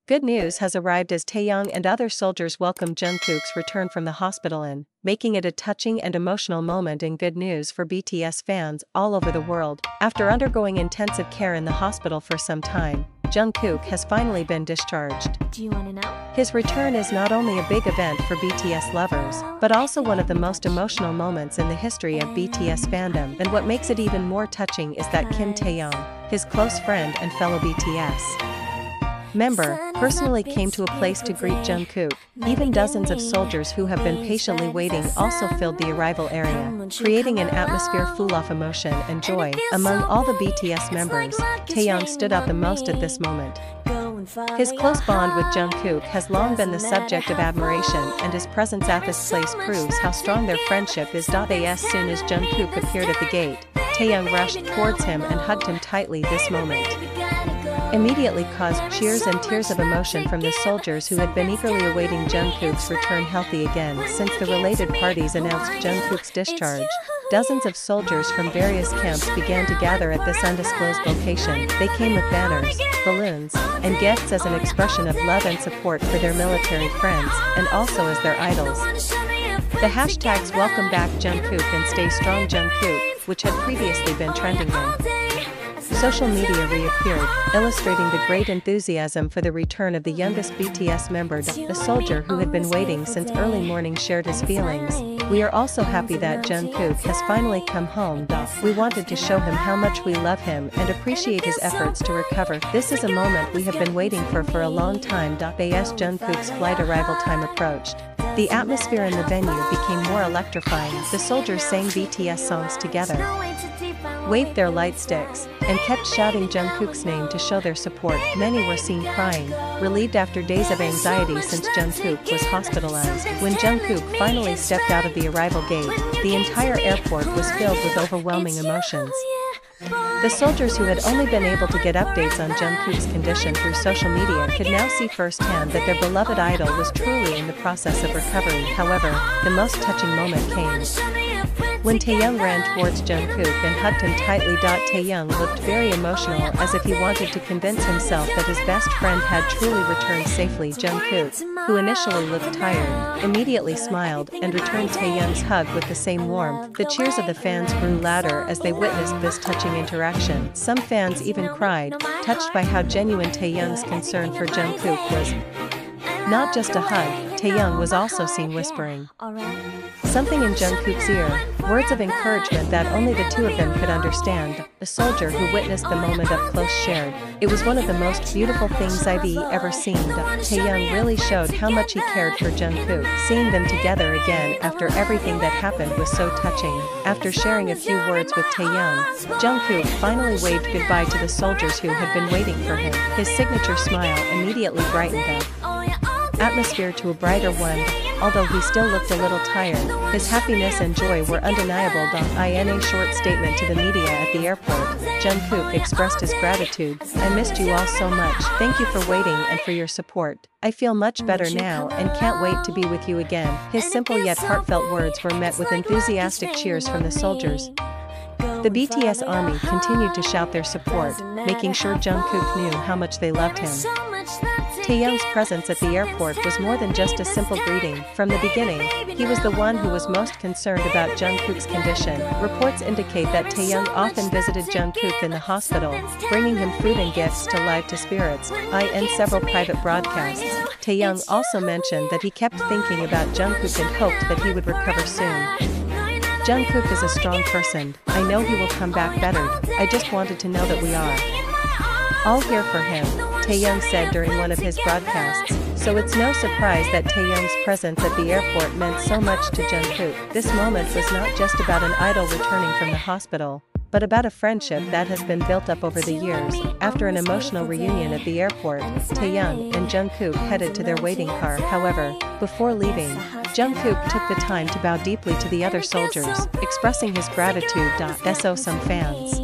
Good news has arrived as Taeyung and other soldiers welcome Jungkook's return from the hospital making it a touching and emotional moment and good news for BTS fans all over the world. After undergoing intensive care in the hospital for some time, Jungkook has finally been discharged. Do you want to know? His return is not only a big event for BTS lovers, but also one of the most emotional moments in the history of BTS fandom, and what makes it even more touching is that Kim Taeyong, his close friend and fellow BTS member, personally came to a place to greet Jungkook. Even dozens of soldiers who have been patiently waiting also filled the arrival area, creating an atmosphere full of emotion and joy. Among all the BTS members, Taeyong stood out the most at this moment. His close bond with Jungkook has long been the subject of admiration, and his presence at this place proves how strong their friendship is. As soon as Jungkook appeared at the gate, Taeyong rushed towards him and hugged him tightly. This moment immediately caused cheers and tears of emotion from the soldiers who had been eagerly awaiting Jungkook's return healthy again since the related parties announced Jungkook's discharge. Dozens of soldiers from various camps began to gather at this undisclosed location. They came with banners, balloons, and gifts as an expression of love and support for their military friends, and also as their idols. The hashtags "Welcome Back Jungkook" and "Stay Strong Jungkook," which had previously been trending on social media, reappeared, illustrating the great enthusiasm for the return of the youngest BTS member. The soldier who had been waiting since early morning shared his feelings. "We are also happy that Jungkook has finally come home. We wanted to show him how much we love him and appreciate his efforts to recover. This is a moment we have been waiting for a long time." As Jungkook's flight arrival time approached, the atmosphere in the venue became more electrifying. The soldiers sang BTS songs together, waved their light sticks, and kept shouting Jungkook's name to show their support. Many were seen crying, relieved after days of anxiety since Jungkook was hospitalized. When Jungkook finally stepped out of the arrival gate, the entire airport was filled with overwhelming emotions. The soldiers who had only been able to get updates on Jungkook's condition through social media could now see firsthand that their beloved idol was truly in the process of recovery. However, the most touching moment came when Taeyong ran towards Jungkook and hugged him tightly. Taeyong looked very emotional, as if he wanted to convince himself that his best friend had truly returned safely. Jungkook, who initially looked tired, immediately smiled and returned Taeyong's hug with the same warmth. The cheers of the fans grew louder as they witnessed this touching interaction. Some fans even cried, touched by how genuine Taeyong's concern for Jungkook was. Not just a hug, Taeyong was also seen whispering something in Jungkook's ear, words of encouragement that only the two of them could understand. The soldier who witnessed the moment up close shared, "It was one of the most beautiful things I've ever seen." Taeyong really showed how much he cared for Jungkook. Seeing them together again after everything that happened was so touching. After sharing a few words with Taeyong, Jungkook finally waved goodbye to the soldiers who had been waiting for him. His signature smile immediately brightened the atmosphere to a brighter one. Although he still looked a little tired, his happiness and joy were undeniable. In a short statement to the media at the airport, Jungkook expressed his gratitude. "I missed you all so much. Thank you for waiting and for your support. I feel much better now and can't wait to be with you again." His simple yet heartfelt words were met with enthusiastic cheers from the soldiers. The BTS army continued to shout their support, making sure Jungkook knew how much they loved him. Taeyong's presence at the airport was more than just a simple greeting. From the beginning, he was the one who was most concerned about Jungkook's condition. Reports indicate that Taeyong often visited Jungkook in the hospital, bringing him food and gifts to live to spirits. In several private broadcasts, Taeyong also mentioned that he kept thinking about Jungkook and hoped that he would recover soon. "Jungkook is a strong person. I know he will come back better. I just wanted to know that we are all here for him," Taeyong said during one of his broadcasts. So it's no surprise that Taeyong's presence at the airport meant so much to Jungkook. This moment was not just about an idol returning from the hospital, but about a friendship that has been built up over the years. After an emotional reunion at the airport, Taeyong and Jungkook headed to their waiting car. However, before leaving, Jungkook took the time to bow deeply to the other soldiers, expressing his gratitude. So some fans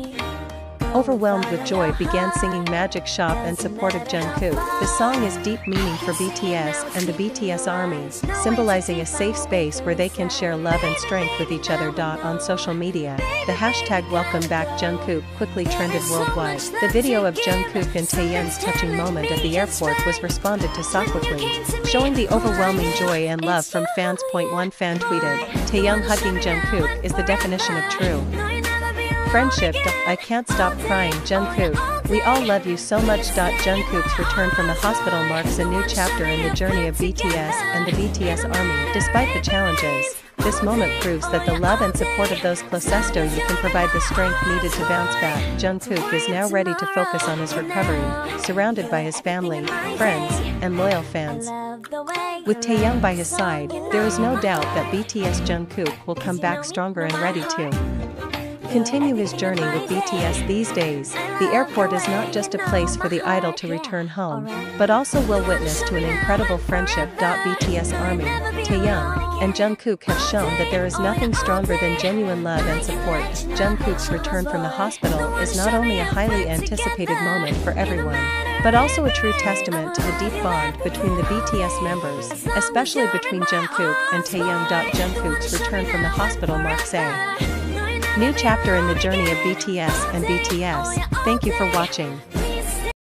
overwhelmed with joy, began singing Magic Shop and supported Jungkook. The song is deep meaning for BTS and the BTS ARMY, symbolizing a safe space where they can share love and strength with each other. On social media, the hashtag Welcome Back Jungkook quickly trended worldwide. The video of Jungkook and Taeyung's touching moment at the airport was responded to so quickly, showing the overwhelming joy and love from fans. One fan tweeted, "Taeyung hugging Jungkook is the definition of true friendship. I can't stop crying, Jungkook. We all love you so much." Jungkook's return from the hospital marks a new chapter in the journey of BTS and the BTS ARMY. Despite the challenges, this moment proves that the love and support of those closest to you can provide the strength needed to bounce back. Jungkook is now ready to focus on his recovery, surrounded by his family, friends, and loyal fans. With Taeyung by his side, there is no doubt that BTS Jungkook will come back stronger and ready to continue his journey with BTS these days. The airport is not just a place for the idol to return home, but also will witness to an incredible friendship. BTS ARMY, Taeyung, and Jungkook have shown that there is nothing stronger than genuine love and support. Jungkook's return from the hospital is not only a highly anticipated moment for everyone, but also a true testament to the deep bond between the BTS members, especially between Jungkook and Taeyung. Jungkook's return from the hospital marks a new chapter in the journey of BTS and BTS. Thank you for watching.